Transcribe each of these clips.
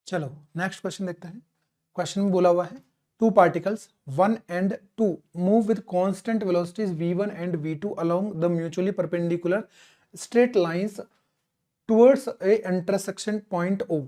चलो next question देखते हैं। क्वेश्चन में बोला हुआ है two particles 1 and 2 move with constant velocities v1 and v2 along the mutually perpendicular straight lines towards a intersection point O.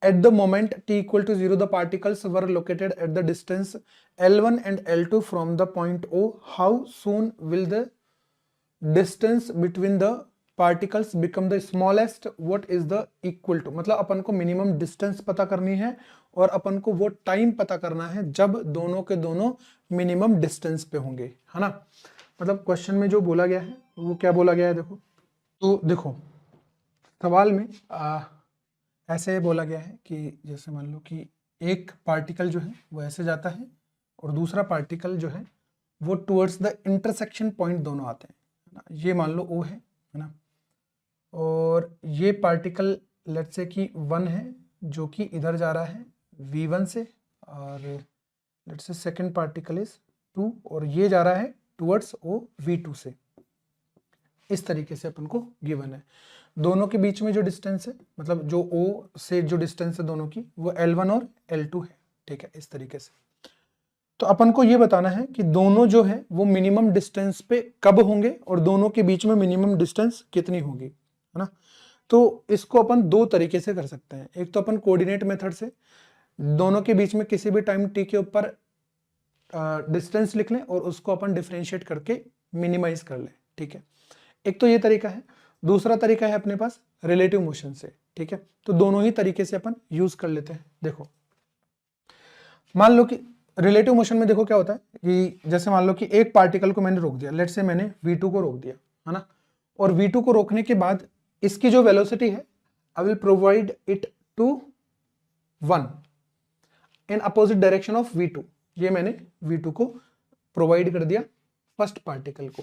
At the moment t equal to 0, the particles were located at the distance L1 and L2 from the point O. How soon will the distance between the particles become the smallest? What is the equal to? मतलब अपन को minimum distance पता करनी है और अपन को वो time पता करना है जब दोनों के दोनों मिनिमम डिस्टेंस पे होंगे, है ना। मतलब क्वेश्चन में जो बोला गया है वो क्या बोला गया है, देखो तो देखो सवाल में ऐसे बोला गया है कि जैसे मान लो कि एक पार्टिकल जो है वो ऐसे जाता है और दूसरा पार्टिकल जो है वो टुवर्ड्स द इंटरसेक्शन पॉइंट दोनों आते हैं, ये मान लो O है ना, और ये पार्टिकल लेट्स से कि 1 है जो कि इधर जा रहा है v1 से, और let's say second particle is 2 और ये जा रहा है टुवर्ड्स O v2 से। इस तरीके से अपन को गिवन है। दोनों के बीच में जो डिस्टेंस है, मतलब जो O से जो डिस्टेंस है दोनों की, वो L1 और L2 है, ठीक है, इस तरीके से। तो अपन को ये बताना है कि दोनों जो है वो मिनिमम डिस्टेंस पे कब होंगे और दोनों के बीच में मिनिमम डिस्टेंस कितनी होगी, है ना। तो इसको अपन दो तरीके से कर सकते हैं। एक तो अपन कोऑर्डिनेट मेथड से दोनों के बीच में किसी भी टाइम t के ऊपर डिस्टेंस लिख लें और उसको अपन डिफरेंशिएट करके मिनिमाइज कर लें, ठीक है। एक तो ये तरीका है। दूसरा तरीका है अपने पास रिलेटिव मोशन से, ठीक है। तो दोनों ही तरीके से अपन यूज कर लेते हैं। देखो मान लो कि रिलेटिव मोशन में देखो क्या होता है कि जैसे मान लो कि एक पार्टिकल को मैंने रोक दिया, लेट्स से मैंने v2 को रोक दिया, है ना, और v2 को रोकने के बाद इसकी जो वेलोसिटी है I will provide it to 1 in opposite direction of v2। ये मैंने v2 को प्रोवाइड कर दिया फर्स्ट पार्टिकल को।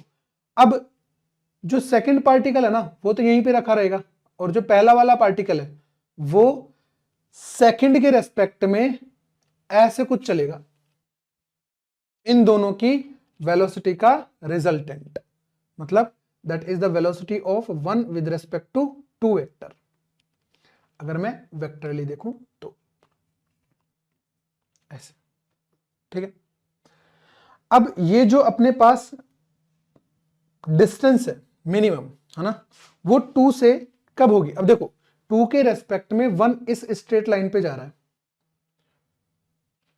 अब जो सेकंड पार्टिकल है ना वो तो यहीं पे रखा रहेगा, और जो पहला वाला पार्टिकल है वो सेकंड के रेस्पेक्ट में ऐसे कुछ चलेगा, इन दोनों की वेलोसिटी का रिजल्टेंट, मतलब that is the velocity of 1 with respect to 2 vector. अगर मैं वेक्टरली देखूं तो ऐसे, ठीक है। अब ये जो अपने पास डिस्टेंस है मिनिमम, है ना, वो 2 से कब होगी। अब देखो 2 के रेस्पेक्ट में 1 इस स्ट्रेट लाइन पे जा रहा है,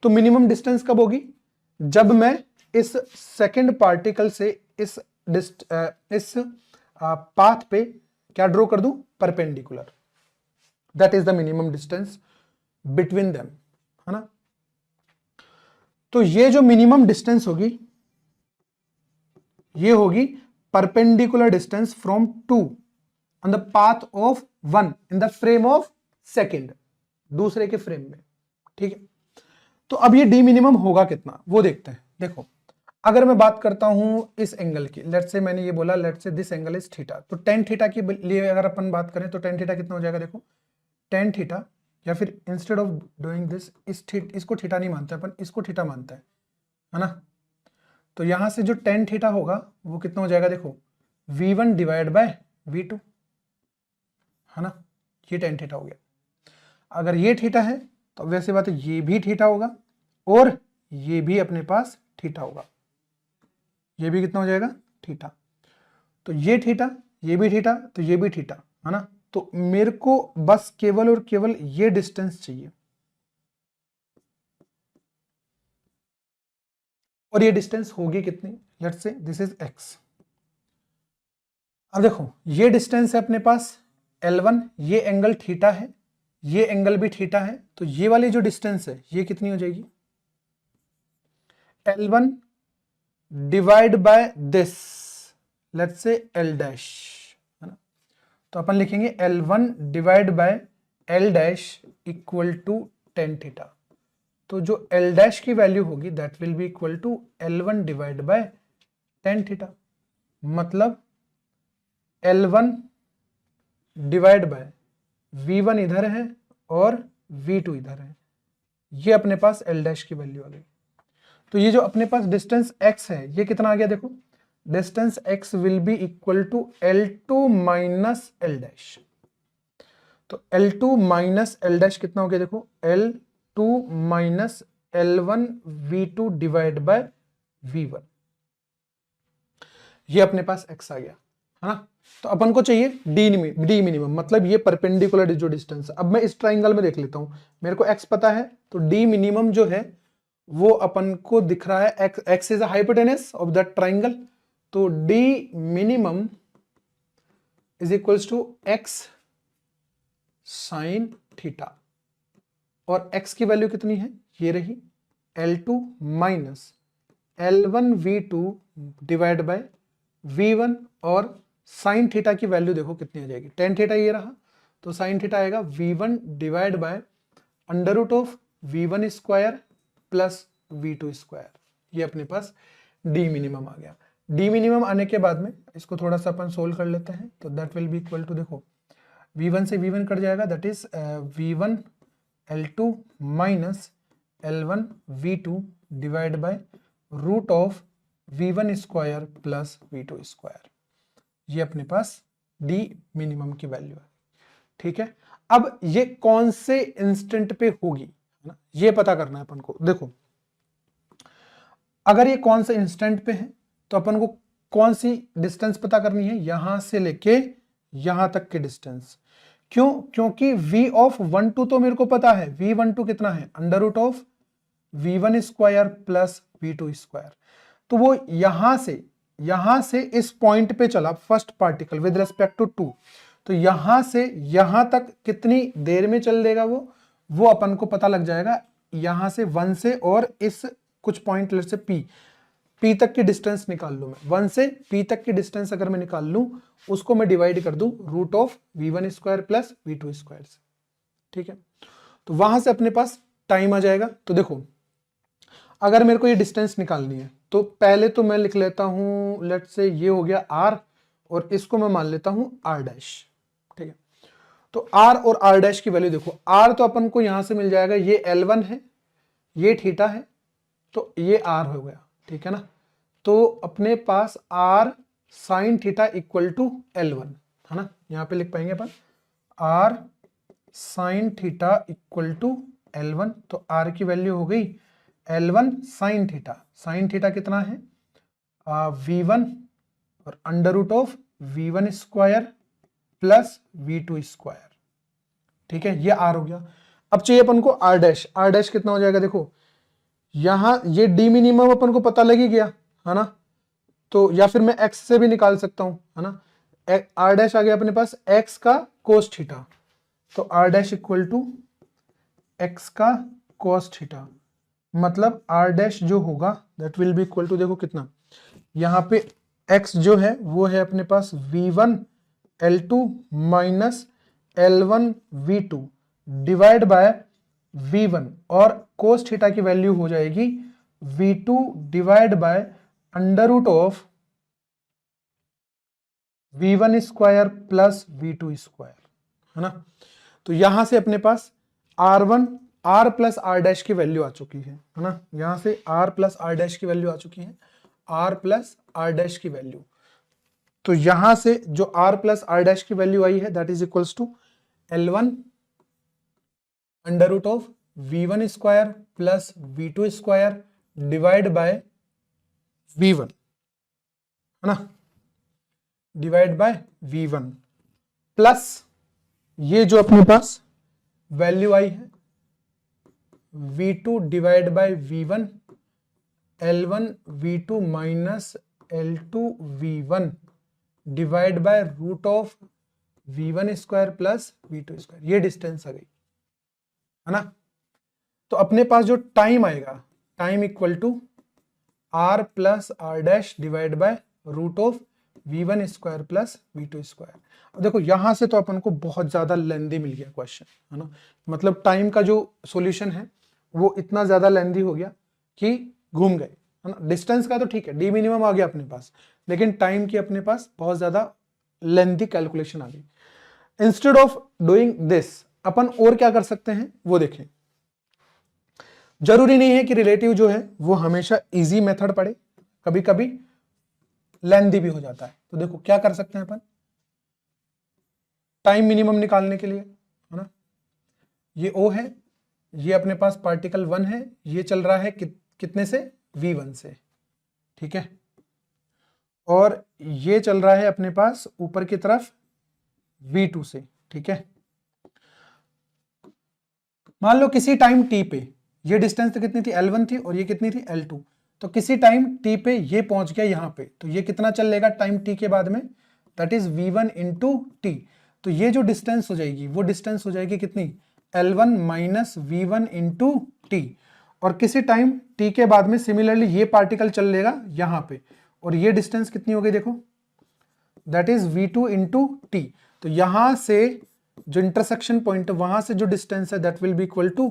तो मिनिमम डिस्टेंस कब होगी, जब मैं इस सेकंड पार्टिकल से इस पाथ पे क्या ड्रॉ कर दूं, perpendicular. That is the minimum distance between them, है ना। तो ये जो मिनिमम डिस्टेंस होगी ये होगी perpendicular distance from 2 on the path of 1 in the frame of second, दूसरे के फ्रेम में, ठीक है। तो अब ये डी मिनिमम होगा कितना वो देखते हैं। देखो अगर मैं बात करता हूं इस एंगल की, लेट्स से मैंने ये बोला let's say this angle is theta, तो tan थीटा के लिए अगर अपन बात करें तो tan थीटा कितना हो जाएगा, देखो tan थीटा, या फिर इंस्टेड ऑफ डूइंग दिस इसको थीटा नहीं मानते अपन, इसको थीटा मानते हैं, है ना। तो यहां से जो tan थीटा होगा वो कितना हो जाएगा, देखो v1 डिवाइड बाय v2, है ना, ये tan थीटा हो गया। अगर ये थीटा है तो वैसे बात है ये भी थीटा होगा और ये भी अपने पास थीटा होगा, ये भी कितना हो जाएगा, थीटा। तो ये थीटा, ये भी थीटा, तो ये भी थीटा, है ना। तो मेरे को बस केवल और केवल ये डिस्टेंस चाहिए, और ये डिस्टेंस होगी कितनी, let's say this is x। अब देखो ये डिस्टेंस है अपने पास L1, ये एंगल थीटा है, ये एंगल भी थीटा है, तो ये वाली जो डिस्टेंस है ये कितनी हो जाएगी, L1 divide by this let's say L dash, है ना। तो अपन लिखेंगे L1 divide by L dash equal to tan theta. तो जो L डैश की वैल्यू होगी that will be equal to L1 divide by tan theta, मतलब L1 डिवाइड बाय v1 इधर है और v2 इधर है, ये अपने पास L डैश की वैल्यू आ गई। तो ये जो अपने पास डिस्टेंस x है ये कितना आ गया, देखो distance x will be equal to L2 minus L dash. तो L2 माइनस L डैश कितना हो गया, देखो L2 minus L1 V2 divide by V1, ये अपने पास x आ गया, है ना। तो अपन को चाहिए डी मिनिमम, मतलब ये परपेंडिकुलर जो डिस्टेंस। अब मैं इस ट्राइंगल में देख लेता हूं, मेरे को x पता है, तो डी मिनिमम जो है वो अपन को दिख रहा है, x is a hypotenuse of that triangle, तो the minimum is equals to x sine theta, और x की वैल्यू कितनी है, ये रही L2 minus L1 V2 divide by V1, और साइन थीटा की वैल्यू देखो कितनी आ जाएगी, टेन थीटा ये रहा, तो साइन थीटा आएगा V1 divide by under root of V1 square plus V2 square, ये अपने पास डी मिनिमम आ गया। डी मिनिमम आने के बाद में इसको थोड़ा सा अपन सोल्व कर लेते हैं, तो that will be equal to, देखो V1 से V1 कट जाएगा, that is V1 L2 minus L1 V2 divide by root of V1 square plus V2 square, ये अपने पास डी मिनिमम की वैल्यू है। ठीक है, अब ये कौन से इंस्टेंट पे होगी, है ना, ये पता करना है अपन को। देखो अगर ये कौन से इंस्टेंट पे है, तो अपन को कौन सी डिस्टेंस पता करनी है, यहां से लेके यहां तक की डिस्टेंस। क्यों, क्योंकि V ऑफ 1 2 तो मेरे को पता है, V12 कितना है, under root of V1 square plus V2 square, तो वो यहां से इस पॉइंट पे चला first particle with respect to 2, तो यहां से यहां तक कितनी देर में चल देगा वो अपन को पता लग जाएगा यहां से 1 से, और इस कुछ पॉइंट लेट से P तक की डिस्टेंस निकाल लूं मैं, 1 से P तक की डिस्टेंस अगर मैं निकाल लूं, उसको मैं डिवाइड कर दूं root of V1 square plus V2 square से। ठीक है, तो वहां से अपने पास टाइम आ जाएगा। तो देखो अगर मेरे को ये डिस्टेंस निकालनी है, तो पहले तो मैं लिख लेता हूं, लेट से ये हो गया r, और इसको मैं मान लेता हूं r डैश। ठीक है, तो r और r डैश की वैल्यू देखो, r तो अपन को यहां से मिल जाएगा, ये L1 है, ये थीटा है, तो ये r हो गया। ठीक है ना, तो अपने पास r sine theta equal to L1, है ना, यहां पे लिख पाएंगे अपन r sine theta equal to L1, तो r की वैल्यू हो गई L1 साइन थीटा कितना है, V1 और under root of V1 square plus V2 square. ठीक है, ये r हो गया। अब चाहिए अपन को r डैश कितना हो जाएगा, देखो यहां ये डी मिनिमम अपन को पता लग ही गया, है ना, तो या फिर मैं x से भी निकाल सकता हूं, है ना, r डैश आ गया अपने पास x का कोस थीटा, तो r dash equal to x का कोस थीटा, मतलब r डैश जो होगा that will be equal to, देखो कितना, यहां पे x जो है वो है अपने पास V1 L2 minus L1 V2 divide by V1, और कोस थीटा की वैल्यू हो जाएगी V2 divide by under root of V1 square plus V2 square, है ना। तो यहां से अपने पास R प्लस R डैश की वैल्यू आ चुकी है ना, यहां से R प्लस R डैश की वैल्यू आ चुकी है, R प्लस R डैश की वैल्यू, तो यहां से जो R प्लस R डैश की वैल्यू आई है that is equals to L1 under root of V1 square plus V2 square divide by V1, है ना, डिवाइड बाय V1 प्लस ये जो अपने पास वैल्यू आई है V2 divide by V1, L1 V2 minus L2 V1 divide by root of V1 square plus V2 square, ये distance आ गई, है ना। तो अपने पास जो टाइम आएगा, time equal to R plus R dash divide by root of V1 square plus V2 square. अब देखो यहां से तो अपन को बहुत ज्यादा लेंदी मिल गया क्वेश्चन, है ना, मतलब टाइम का जो सॉल्यूशन है वो इतना ज्यादा लेंदी हो गया कि घूम गए, है ना। डिस्टेंस का तो ठीक है, डी मिनिमम आ गया अपने पास, लेकिन टाइम की अपने पास बहुत ज्यादा लेंदी कैलकुलेशन आ गई। इंस्टेड ऑफ डूइंग दिस अपन और क्या कर सकते हैं वो देखें। जरूरी नहीं है कि रिलेटिव जो है वो हमेशा इजी मेथड पड़े, कभी कभी लेंदी भी हो जाता है। तो देखो क्या कर सकते हैं अपन टाइम मिनिमम निकालने के लिए, ये O है, ये अपने पास पार्टिकल 1 है, ये चल रहा है कितने से, V1 से, ठीक है, और ये चल रहा है अपने पास ऊपर की तरफ V2 से, ठीक है। मान लो किसी टाइम t पे ये डिस्टेंस तो कितनी थी, L1 थी, और ये कितनी थी, L2। तो किसी टाइम t पे ये पहुंच गया यहाँ पे, तो ये कितना चल लेगा टाइम t के बाद में, that is V1 into T. तो ये जो डिस्टेंस हो जाएगी वो डिस्टेंस हो जाएगी कितनी, L1 minus V1 into T. और किसी टाइम t के बाद में सिमिलरली ये पार्टिकल चल लेगा यहाँ पे, और ये डिस्टेंस कितनी हो गई देखो, that is V2 into T. तो यहां से जो इंटरसेक्शन पॉइंट है वहां से जो डिस्टेंस है that will be equal to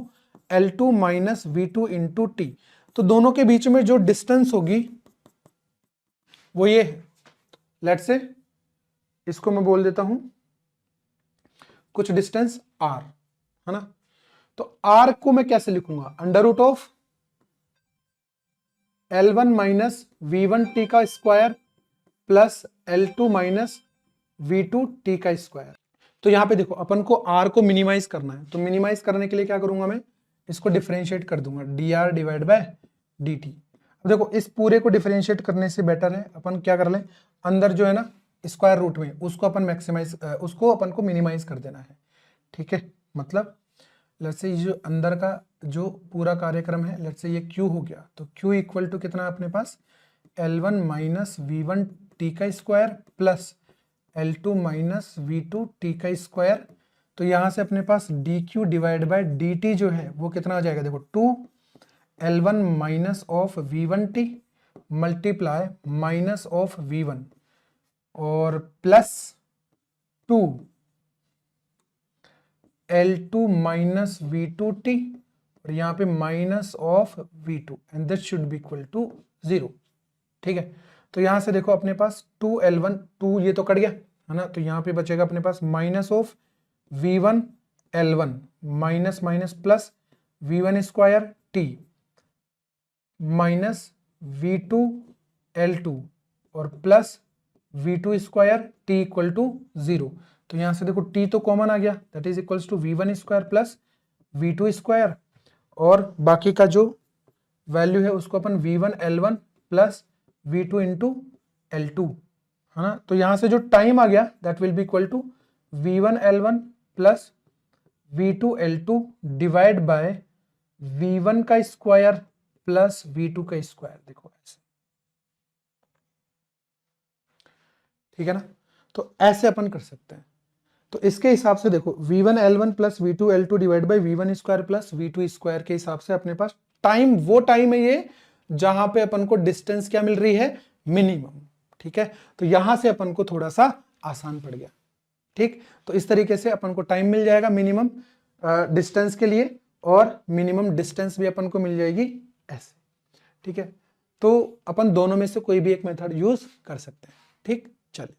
L2 minus V2 into T. तो दोनों के बीच में जो डिस्टेंस होगी वो ये है, लेट्स से इसको मैं बोल देता हूं कुछ डिस्टेंस r, है ना। तो r को मैं कैसे लिखूंगा, under root of L1 minus V1 T का square plus L2 minus V2 T का स्क्वायर। तो यहां पे देखो अपन को r को मिनिमाइज करना है, तो मिनिमाइज करने के लिए क्या करूंगा मैं, इसको डिफरेंशिएट कर दूंगा dr डिवाइड बाय dt। अब देखो इस पूरे को डिफरेंशिएट करने से बेटर है अपन क्या कर लें, अंदर जो है ना स्क्वायर रूट में उसको अपन मैक्सिमाइज, उसको अपन को मिनिमाइज कर देना है, ठीक है। मतलब लेट्स से ये जो अंदर का जो पूरा कार्यक्रम है, लेट्स से ये q हो गया, तो q इक्वल टू कितना अपने पास, L1 माइनस V1 टी का square plus L2 minus V2 T का स्क्वायर। तो यहां से अपने पास dq डिवाइड बाय dt जो है वो कितना आ जाएगा, देखो 2 L1 minus of V1 T multiply minus of V1 और plus 2 L2 minus V2 T और यहाँ पे minus of V2 and this should be equal to 0, ठीक है। तो यहां से देखो अपने पास 2L1, 2 ये तो कट गया है ना, तो यहाँ पे बचेगा अपने पास minus of V1 L1 minus minus plus V1 square T minus V2 L2 और प्लस V2 square T equal to 0। तो यहां से देखो t तो कॉमन आ गया, that is equals to V1 square plus V2 square, और बाकी का जो वैल्यू है उसको अपन V1 L1 plus V2 into L2, है ना। तो यहां से जो टाइम आ गया that will be equal to V1 L1 plus V2 L2 divide by V1 का स्क्वायर प्लस V2 का स्क्वायर, देखो ऐसे, ठीक है ना। तो ऐसे अपन कर सकते हैं। तो इसके हिसाब से देखो V1 L1 plus V2 L2 divide by V1 square plus V2 square के हिसाब से अपने पास टाइम वो टाइम है ये जहां पे अपन को डिस्टेंस क्या मिल रही है, मिनिमम, ठीक है। तो यहां से अपन को थोड़ा सा आसान पड़ गया, ठीक। तो इस तरीके से अपन को टाइम मिल जाएगा मिनिमम डिस्टेंस के लिए, और मिनिमम डिस्टेंस भी अपन को मिल जाएगी ऐसे, ठीक है। तो अपन दोनों में से कोई भी एक मेथड यूज कर सकते हैं, ठीक। चलिए।